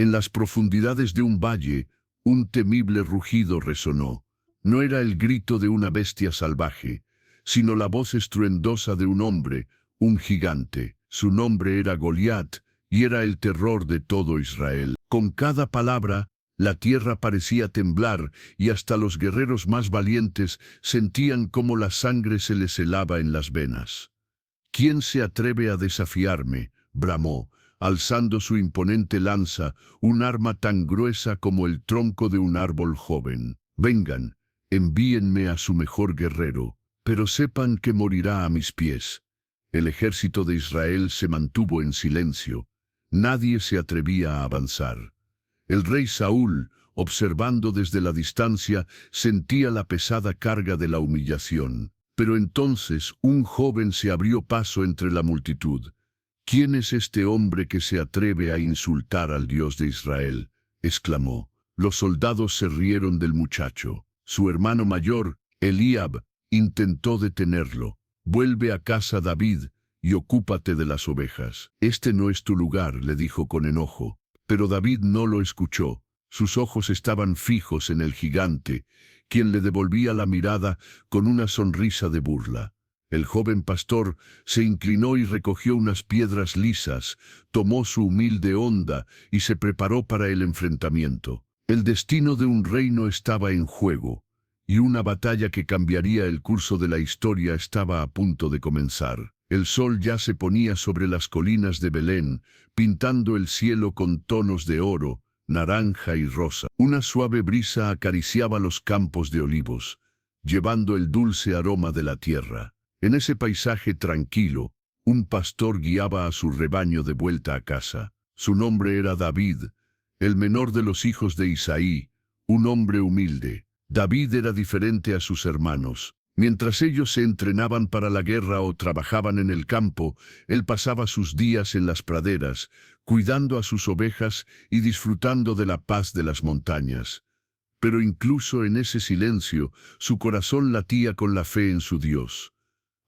En las profundidades de un valle, un temible rugido resonó. No era el grito de una bestia salvaje, sino la voz estruendosa de un hombre, un gigante. Su nombre era Goliat, y era el terror de todo Israel. Con cada palabra, la tierra parecía temblar, y hasta los guerreros más valientes sentían cómo la sangre se les helaba en las venas. ¿Quién se atreve a desafiarme?, bramó, alzando su imponente lanza, un arma tan gruesa como el tronco de un árbol joven. Vengan, envíenme a su mejor guerrero, pero sepan que morirá a mis pies. El ejército de Israel se mantuvo en silencio. Nadie se atrevía a avanzar. El rey Saúl, observando desde la distancia, sentía la pesada carga de la humillación. Pero entonces un joven se abrió paso entre la multitud. «¿Quién es este hombre que se atreve a insultar al Dios de Israel?», exclamó. Los soldados se rieron del muchacho. Su hermano mayor, Eliab, intentó detenerlo. «Vuelve a casa, David, y ocúpate de las ovejas. Este no es tu lugar», le dijo con enojo. Pero David no lo escuchó. Sus ojos estaban fijos en el gigante, quien le devolvía la mirada con una sonrisa de burla. El joven pastor se inclinó y recogió unas piedras lisas, tomó su humilde honda y se preparó para el enfrentamiento. El destino de un reino estaba en juego, y una batalla que cambiaría el curso de la historia estaba a punto de comenzar. El sol ya se ponía sobre las colinas de Belén, pintando el cielo con tonos de oro, naranja y rosa. Una suave brisa acariciaba los campos de olivos, llevando el dulce aroma de la tierra. En ese paisaje tranquilo, un pastor guiaba a su rebaño de vuelta a casa. Su nombre era David, el menor de los hijos de Isaí, un hombre humilde. David era diferente a sus hermanos. Mientras ellos se entrenaban para la guerra o trabajaban en el campo, él pasaba sus días en las praderas, cuidando a sus ovejas y disfrutando de la paz de las montañas. Pero incluso en ese silencio, su corazón latía con la fe en su Dios.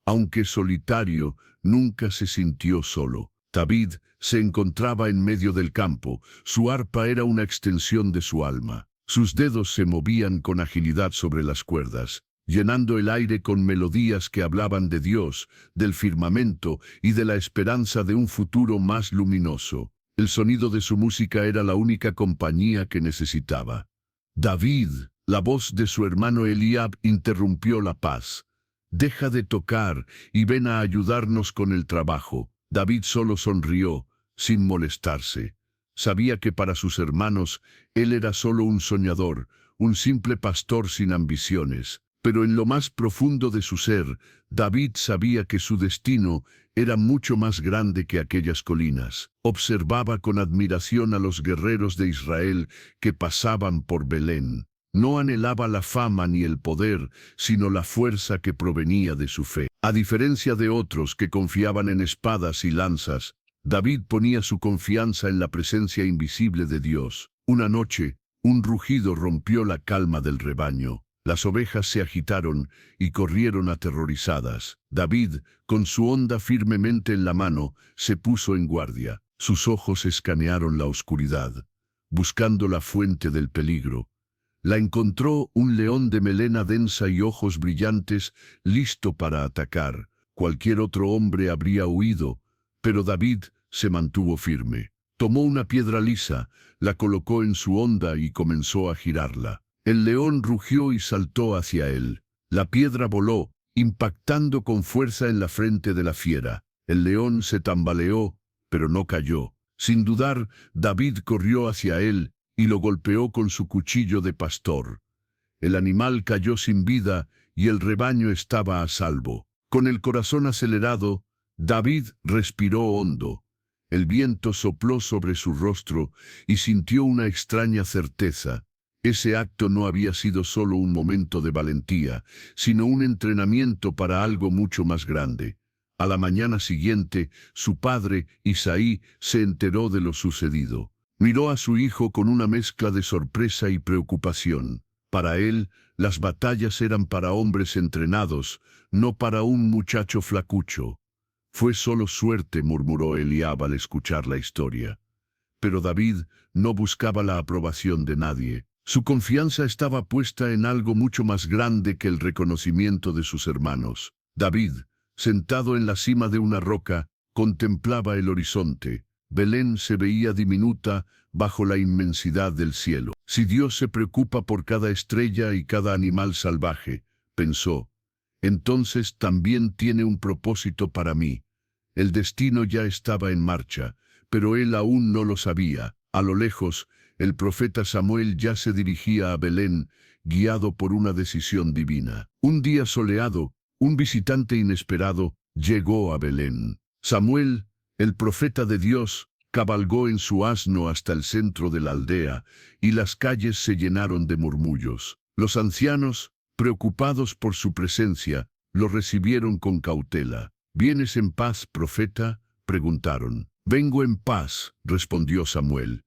Aunque solitario, nunca se sintió solo. David se encontraba en medio del campo. Su arpa era una extensión de su alma. Sus dedos se movían con agilidad sobre las cuerdas, llenando el aire con melodías que hablaban de Dios, del firmamento y de la esperanza de un futuro más luminoso. El sonido de su música era la única compañía que necesitaba. «David», la voz de su hermano Eliab interrumpió la paz. «Deja de tocar y ven a ayudarnos con el trabajo». David solo sonrió, sin molestarse. Sabía que para sus hermanos él era solo un soñador, un simple pastor sin ambiciones. Pero en lo más profundo de su ser, David sabía que su destino era mucho más grande que aquellas colinas. Observaba con admiración a los guerreros de Israel que pasaban por Belén. No anhelaba la fama ni el poder, sino la fuerza que provenía de su fe. A diferencia de otros que confiaban en espadas y lanzas, David ponía su confianza en la presencia invisible de Dios. Una noche, un rugido rompió la calma del rebaño. Las ovejas se agitaron y corrieron aterrorizadas. David, con su honda firmemente en la mano, se puso en guardia. Sus ojos escanearon la oscuridad, buscando la fuente del peligro. La encontró un león de melena densa y ojos brillantes, listo para atacar. Cualquier otro hombre habría huido, pero David se mantuvo firme. Tomó una piedra lisa, la colocó en su honda y comenzó a girarla. El león rugió y saltó hacia él. La piedra voló, impactando con fuerza en la frente de la fiera. El león se tambaleó, pero no cayó. Sin dudar, David corrió hacia él y lo golpeó con su cuchillo de pastor. El animal cayó sin vida y el rebaño estaba a salvo. Con el corazón acelerado, David respiró hondo. El viento sopló sobre su rostro y sintió una extraña certeza. Ese acto no había sido solo un momento de valentía, sino un entrenamiento para algo mucho más grande. A la mañana siguiente, su padre, Isaí, se enteró de lo sucedido. Miró a su hijo con una mezcla de sorpresa y preocupación. Para él, las batallas eran para hombres entrenados, no para un muchacho flacucho. «Fue solo suerte», murmuró Eliab al escuchar la historia. Pero David no buscaba la aprobación de nadie. Su confianza estaba puesta en algo mucho más grande que el reconocimiento de sus hermanos. David, sentado en la cima de una roca, contemplaba el horizonte. Belén se veía diminuta bajo la inmensidad del cielo. Si Dios se preocupa por cada estrella y cada animal salvaje, pensó, entonces también tiene un propósito para mí. El destino ya estaba en marcha, pero él aún no lo sabía. A lo lejos, el profeta Samuel ya se dirigía a Belén, guiado por una decisión divina. Un día soleado, un visitante inesperado llegó a Belén. Samuel, el profeta de Dios, cabalgó en su asno hasta el centro de la aldea, y las calles se llenaron de murmullos. Los ancianos, preocupados por su presencia, lo recibieron con cautela. ¿Vienes en paz, profeta?, preguntaron. Vengo en paz, respondió Samuel.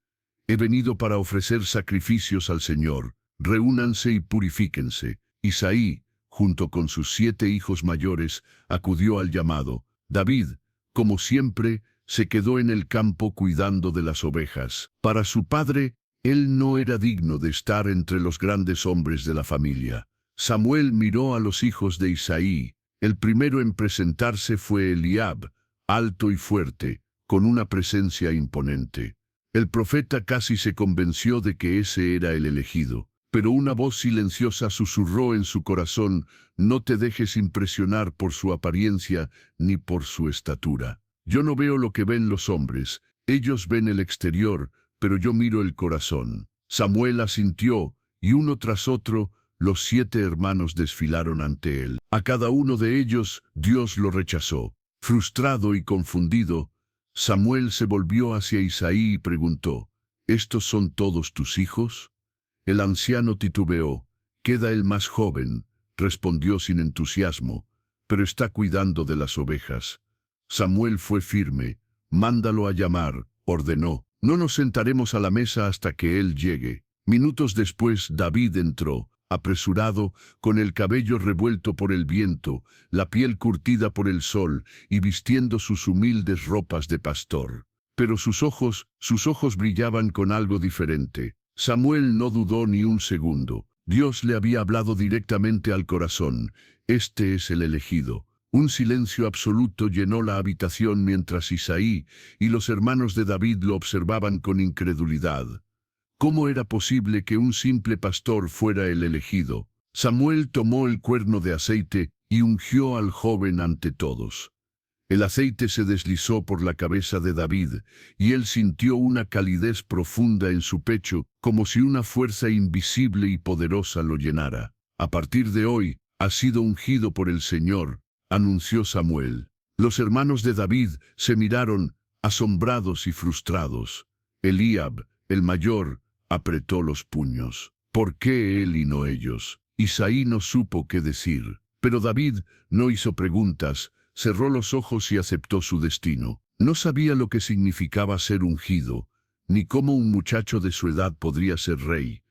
He venido para ofrecer sacrificios al Señor. Reúnanse y purifíquense. Isaí, junto con sus 7 hijos mayores, acudió al llamado. David, como siempre, se quedó en el campo cuidando de las ovejas. Para su padre, él no era digno de estar entre los grandes hombres de la familia. Samuel miró a los hijos de Isaí. El primero en presentarse fue Eliab, alto y fuerte, con una presencia imponente. El profeta casi se convenció de que ese era el elegido, pero una voz silenciosa susurró en su corazón: no te dejes impresionar por su apariencia ni por su estatura. Yo no veo lo que ven los hombres, ellos ven el exterior, pero yo miro el corazón. Samuel asintió, y uno tras otro, los 7 hermanos desfilaron ante él. A cada uno de ellos, Dios lo rechazó. Frustrado y confundido, Samuel se volvió hacia Isaí y preguntó: ¿estos son todos tus hijos? El anciano titubeó. Queda el más joven, respondió sin entusiasmo, pero está cuidando de las ovejas. Samuel fue firme. Mándalo a llamar, ordenó. No nos sentaremos a la mesa hasta que él llegue. Minutos después David entró, apresurado, con el cabello revuelto por el viento, la piel curtida por el sol y vistiendo sus humildes ropas de pastor. Pero sus ojos brillaban con algo diferente. Samuel no dudó ni un segundo. Dios le había hablado directamente al corazón. Este es el elegido. Un silencio absoluto llenó la habitación mientras Isaí y los hermanos de David lo observaban con incredulidad. ¿Cómo era posible que un simple pastor fuera el elegido? Samuel tomó el cuerno de aceite y ungió al joven ante todos. El aceite se deslizó por la cabeza de David, y él sintió una calidez profunda en su pecho, como si una fuerza invisible y poderosa lo llenara. A partir de hoy, has sido ungido por el Señor, anunció Samuel. Los hermanos de David se miraron, asombrados y frustrados. Eliab, el mayor, apretó los puños. ¿Por qué él y no ellos? Isaí no supo qué decir, pero David no hizo preguntas, cerró los ojos y aceptó su destino. No sabía lo que significaba ser ungido, ni cómo un muchacho de su edad podría ser rey,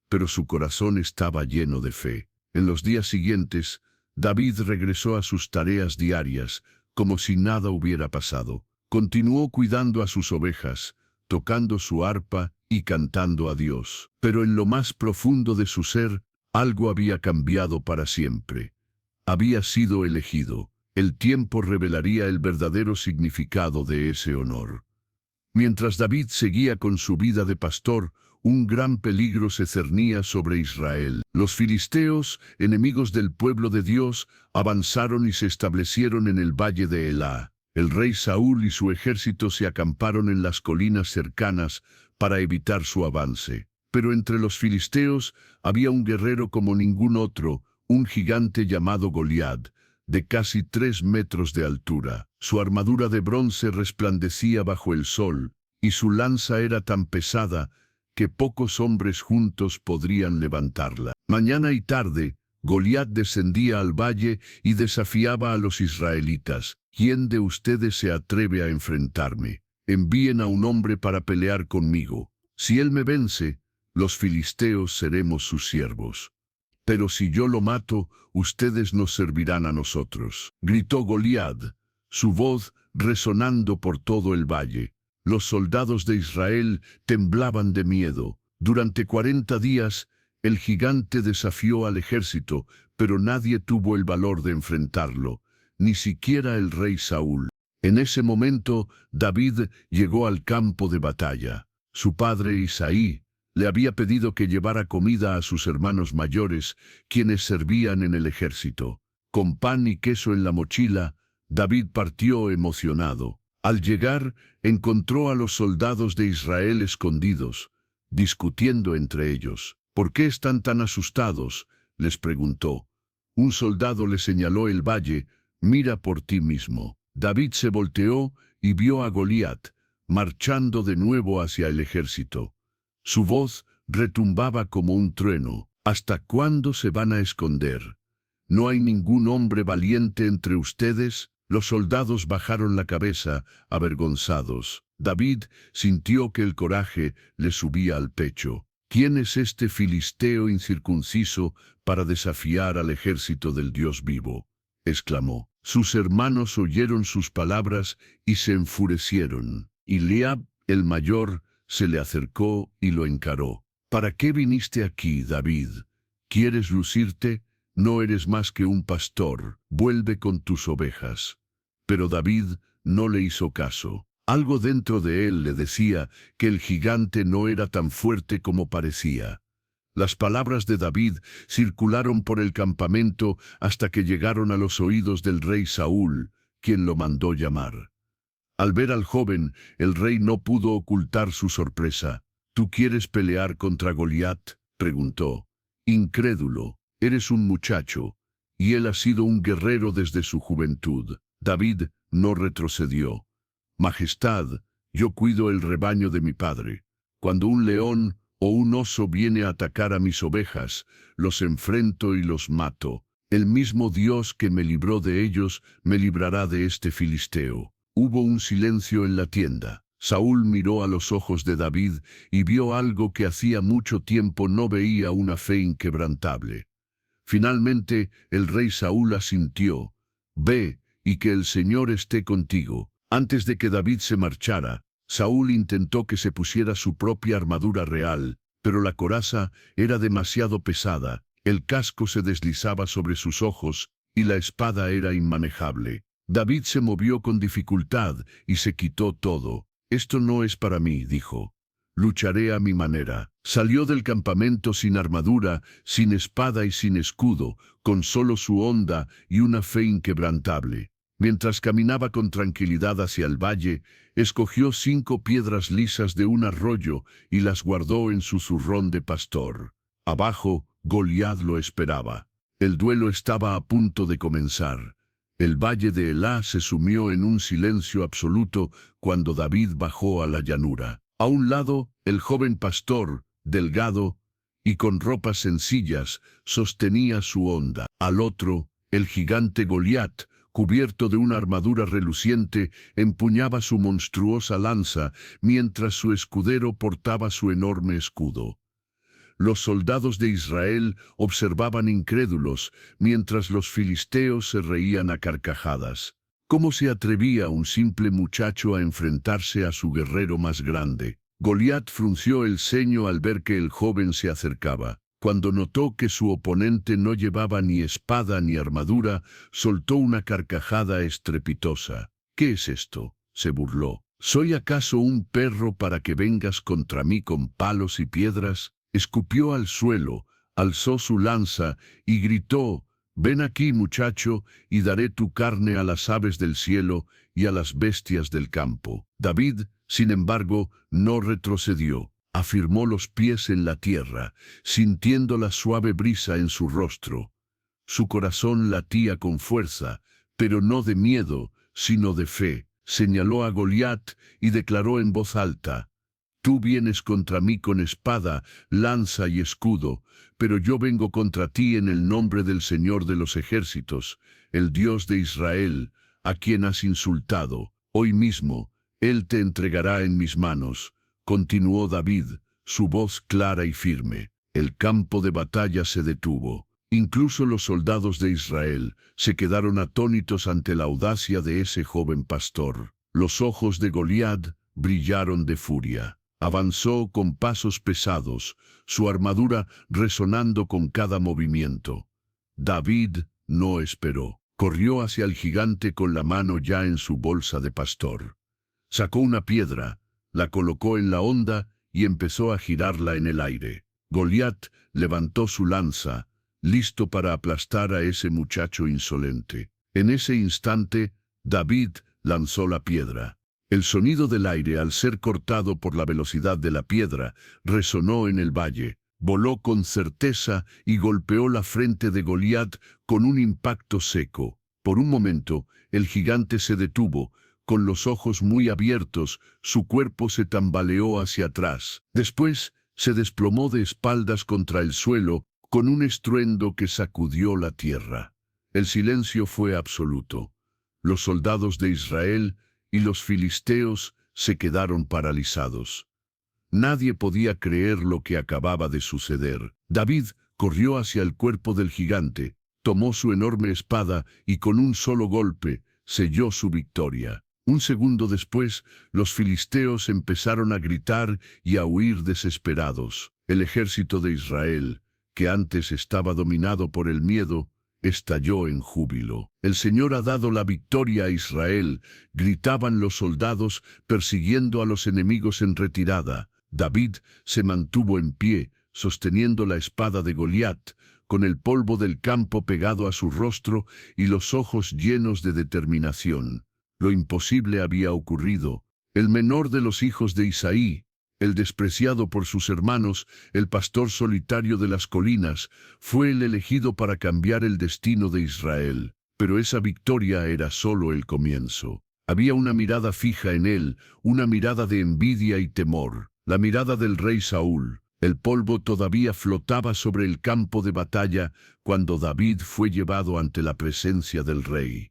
pero su corazón estaba lleno de fe. En los días siguientes, David regresó a sus tareas diarias, como si nada hubiera pasado. Continuó cuidando a sus ovejas, tocando su arpa y cantando a Dios. Pero en lo más profundo de su ser, algo había cambiado para siempre. Había sido elegido. El tiempo revelaría el verdadero significado de ese honor. Mientras David seguía con su vida de pastor, un gran peligro se cernía sobre Israel. Los filisteos, enemigos del pueblo de Dios, avanzaron y se establecieron en el valle de Elá. El rey Saúl y su ejército se acamparon en las colinas cercanas para evitar su avance. Pero entre los filisteos había un guerrero como ningún otro, un gigante llamado Goliat, de casi 3 metros de altura. Su armadura de bronce resplandecía bajo el sol, y su lanza era tan pesada que pocos hombres juntos podrían levantarla. Mañana y tarde, Goliat descendía al valle y desafiaba a los israelitas. ¿Quién de ustedes se atreve a enfrentarme? Envíen a un hombre para pelear conmigo. Si él me vence, los filisteos seremos sus siervos. Pero si yo lo mato, ustedes nos servirán a nosotros. Gritó Goliat, su voz resonando por todo el valle. Los soldados de Israel temblaban de miedo. Durante 40 días, el gigante desafió al ejército, pero nadie tuvo el valor de enfrentarlo, ni siquiera el rey Saúl. En ese momento, David llegó al campo de batalla. Su padre Isaí le había pedido que llevara comida a sus hermanos mayores, quienes servían en el ejército. Con pan y queso en la mochila, David partió emocionado. Al llegar, encontró a los soldados de Israel escondidos, discutiendo entre ellos. «¿Por qué están tan asustados?», les preguntó. Un soldado le señaló el valle. «Mira por ti mismo». David se volteó y vio a Goliat, marchando de nuevo hacia el ejército. Su voz retumbaba como un trueno. «¿Hasta cuándo se van a esconder? ¿No hay ningún hombre valiente entre ustedes?». Los soldados bajaron la cabeza, avergonzados. David sintió que el coraje le subía al pecho. «¿Quién es este filisteo incircunciso para desafiar al ejército del Dios vivo?», exclamó. Sus hermanos oyeron sus palabras y se enfurecieron. Eliab, el mayor, se le acercó y lo encaró. «¿Para qué viniste aquí, David? ¿Quieres lucirte? No eres más que un pastor. Vuelve con tus ovejas». Pero David no le hizo caso. Algo dentro de él le decía que el gigante no era tan fuerte como parecía. Las palabras de David circularon por el campamento hasta que llegaron a los oídos del rey Saúl, quien lo mandó llamar. Al ver al joven, el rey no pudo ocultar su sorpresa. «¿Tú quieres pelear contra Goliat?», preguntó. «Incrédulo, eres un muchacho, y él ha sido un guerrero desde su juventud». David no retrocedió. «Majestad, yo cuido el rebaño de mi padre. Cuando un león o un oso viene a atacar a mis ovejas, los enfrento y los mato. El mismo Dios que me libró de ellos, me librará de este filisteo». Hubo un silencio en la tienda. Saúl miró a los ojos de David y vio algo que hacía mucho tiempo no veía: una fe inquebrantable. Finalmente, el rey Saúl asintió. «Ve, y que el Señor esté contigo». Antes de que David se marchara, Saúl intentó que se pusiera su propia armadura real, pero la coraza era demasiado pesada, el casco se deslizaba sobre sus ojos y la espada era inmanejable. David se movió con dificultad y se quitó todo. «Esto no es para mí», dijo. «Lucharé a mi manera». Salió del campamento sin armadura, sin espada y sin escudo, con solo su honda y una fe inquebrantable. Mientras caminaba con tranquilidad hacia el valle, escogió 5 piedras lisas de un arroyo y las guardó en su zurrón de pastor. Abajo, Goliat lo esperaba. El duelo estaba a punto de comenzar. El valle de Elá se sumió en un silencio absoluto cuando David bajó a la llanura. A un lado, el joven pastor, delgado y con ropas sencillas, sostenía su honda. Al otro, el gigante Goliat, cubierto de una armadura reluciente, empuñaba su monstruosa lanza, mientras su escudero portaba su enorme escudo. Los soldados de Israel observaban incrédulos, mientras los filisteos se reían a carcajadas. ¿Cómo se atrevía un simple muchacho a enfrentarse a su guerrero más grande? Goliat frunció el ceño al ver que el joven se acercaba. Cuando notó que su oponente no llevaba ni espada ni armadura, soltó una carcajada estrepitosa. «¿Qué es esto?», se burló. «¿Soy acaso un perro para que vengas contra mí con palos y piedras?». Escupió al suelo, alzó su lanza y gritó: «Ven aquí, muchacho, y daré tu carne a las aves del cielo y a las bestias del campo». David, sin embargo, no retrocedió. Afirmó los pies en la tierra, sintiendo la suave brisa en su rostro. Su corazón latía con fuerza, pero no de miedo, sino de fe. Señaló a Goliat y declaró en voz alta: «Tú vienes contra mí con espada, lanza y escudo, pero yo vengo contra ti en el nombre del Señor de los ejércitos, el Dios de Israel, a quien has insultado. Hoy mismo, Él te entregará en mis manos». Continuó David, su voz clara y firme. El campo de batalla se detuvo. Incluso los soldados de Israel se quedaron atónitos ante la audacia de ese joven pastor. Los ojos de Goliat brillaron de furia. Avanzó con pasos pesados, su armadura resonando con cada movimiento. David no esperó. Corrió hacia el gigante con la mano ya en su bolsa de pastor. Sacó una piedra, la colocó en la honda y empezó a girarla en el aire. Goliat levantó su lanza, listo para aplastar a ese muchacho insolente. En ese instante, David lanzó la piedra. El sonido del aire, al ser cortado por la velocidad de la piedra, resonó en el valle. Voló con certeza y golpeó la frente de Goliat con un impacto seco. Por un momento, el gigante se detuvo. Con los ojos muy abiertos, su cuerpo se tambaleó hacia atrás. Después, se desplomó de espaldas contra el suelo, con un estruendo que sacudió la tierra. El silencio fue absoluto. Los soldados de Israel y los filisteos se quedaron paralizados. Nadie podía creer lo que acababa de suceder. David corrió hacia el cuerpo del gigante, tomó su enorme espada y con un solo golpe selló su victoria. Un segundo después, los filisteos empezaron a gritar y a huir desesperados. El ejército de Israel, que antes estaba dominado por el miedo, estalló en júbilo. El Señor ha dado la victoria a Israel, gritaban los soldados persiguiendo a los enemigos en retirada. David se mantuvo en pie, sosteniendo la espada de Goliat, con el polvo del campo pegado a su rostro y los ojos llenos de determinación. Lo imposible había ocurrido. El menor de los hijos de Isaí, el despreciado por sus hermanos, el pastor solitario de las colinas, fue el elegido para cambiar el destino de Israel. Pero esa victoria era solo el comienzo. Había una mirada fija en él, una mirada de envidia y temor, la mirada del rey Saúl. El polvo todavía flotaba sobre el campo de batalla cuando David fue llevado ante la presencia del rey.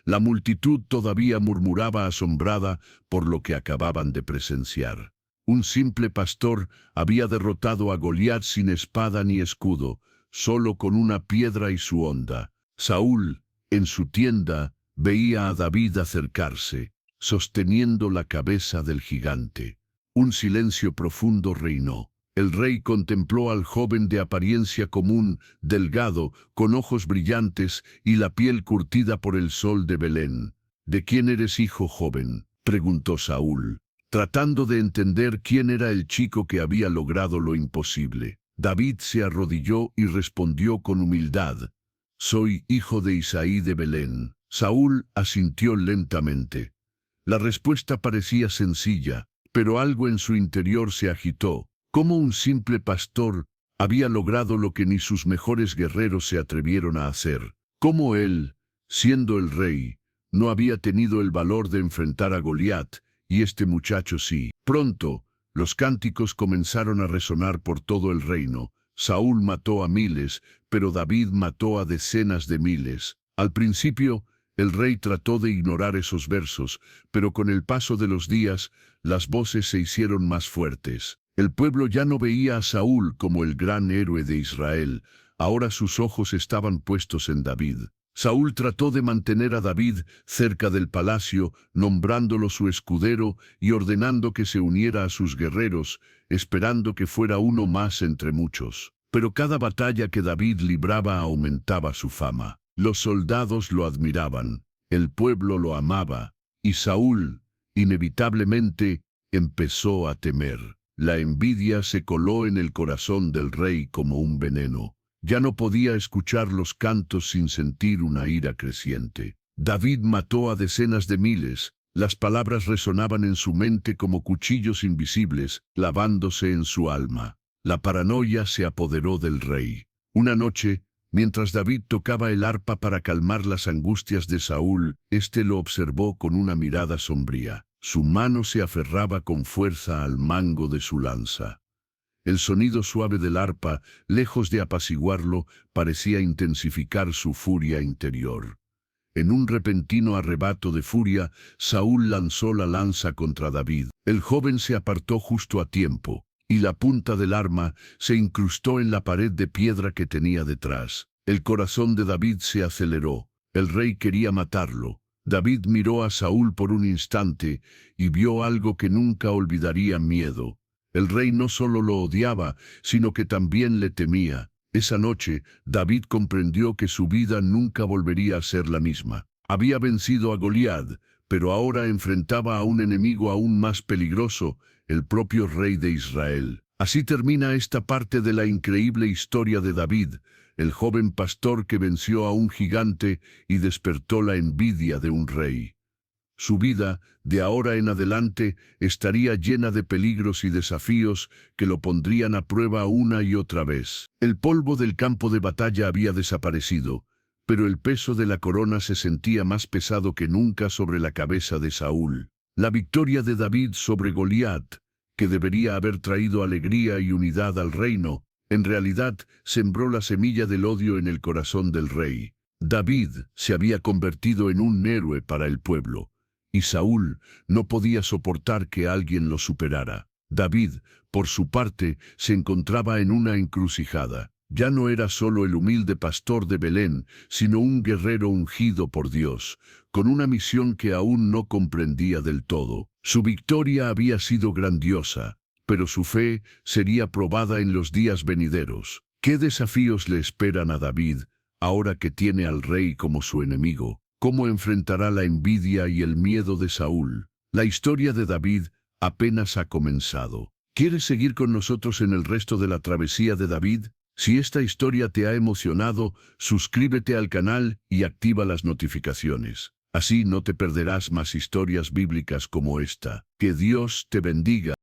La multitud todavía murmuraba asombrada por lo que acababan de presenciar. Un simple pastor había derrotado a Goliat sin espada ni escudo, solo con una piedra y su honda. Saúl, en su tienda, veía a David acercarse, sosteniendo la cabeza del gigante. Un silencio profundo reinó. El rey contempló al joven de apariencia común, delgado, con ojos brillantes y la piel curtida por el sol de Belén. ¿De quién eres hijo, joven?, preguntó Saúl, tratando de entender quién era el chico que había logrado lo imposible. David se arrodilló y respondió con humildad: «Soy hijo de Isaí de Belén». Saúl asintió lentamente. La respuesta parecía sencilla, pero algo en su interior se agitó. Como un simple pastor había logrado lo que ni sus mejores guerreros se atrevieron a hacer. Como él, siendo el rey, no había tenido el valor de enfrentar a Goliat, y este muchacho sí. Pronto, los cánticos comenzaron a resonar por todo el reino. Saúl mató a miles, pero David mató a decenas de miles. Al principio, el rey trató de ignorar esos versos, pero con el paso de los días, las voces se hicieron más fuertes. El pueblo ya no veía a Saúl como el gran héroe de Israel, ahora sus ojos estaban puestos en David. Saúl trató de mantener a David cerca del palacio, nombrándolo su escudero y ordenando que se uniera a sus guerreros, esperando que fuera uno más entre muchos. Pero cada batalla que David libraba aumentaba su fama. Los soldados lo admiraban, el pueblo lo amaba, y Saúl, inevitablemente, empezó a temer. La envidia se coló en el corazón del rey como un veneno. Ya no podía escuchar los cantos sin sentir una ira creciente. David mató a decenas de miles. Las palabras resonaban en su mente como cuchillos invisibles, clavándose en su alma. La paranoia se apoderó del rey. Una noche, mientras David tocaba el arpa para calmar las angustias de Saúl, éste lo observó con una mirada sombría. Su mano se aferraba con fuerza al mango de su lanza. El sonido suave del arpa, lejos de apaciguarlo, parecía intensificar su furia interior. En un repentino arrebato de furia, Saúl lanzó la lanza contra David. El joven se apartó justo a tiempo, y la punta del arma se incrustó en la pared de piedra que tenía detrás. El corazón de David se aceleró. El rey quería matarlo. David miró a Saúl por un instante y vio algo que nunca olvidaría: miedo. El rey no solo lo odiaba, sino que también le temía. Esa noche, David comprendió que su vida nunca volvería a ser la misma. Había vencido a Goliat, pero ahora enfrentaba a un enemigo aún más peligroso, el propio rey de Israel. Así termina esta parte de la increíble historia de David, el joven pastor que venció a un gigante y despertó la envidia de un rey. Su vida, de ahora en adelante, estaría llena de peligros y desafíos que lo pondrían a prueba una y otra vez. El polvo del campo de batalla había desaparecido, pero el peso de la corona se sentía más pesado que nunca sobre la cabeza de Saúl. La victoria de David sobre Goliat, que debería haber traído alegría y unidad al reino, en realidad sembró la semilla del odio en el corazón del rey. David se había convertido en un héroe para el pueblo, y Saúl no podía soportar que alguien lo superara. David, por su parte, se encontraba en una encrucijada. Ya no era solo el humilde pastor de Belén, sino un guerrero ungido por Dios, con una misión que aún no comprendía del todo. Su victoria había sido grandiosa, pero su fe sería probada en los días venideros. ¿Qué desafíos le esperan a David, ahora que tiene al rey como su enemigo? ¿Cómo enfrentará la envidia y el miedo de Saúl? La historia de David apenas ha comenzado. ¿Quieres seguir con nosotros en el resto de la travesía de David? Si esta historia te ha emocionado, suscríbete al canal y activa las notificaciones. Así no te perderás más historias bíblicas como esta. Que Dios te bendiga.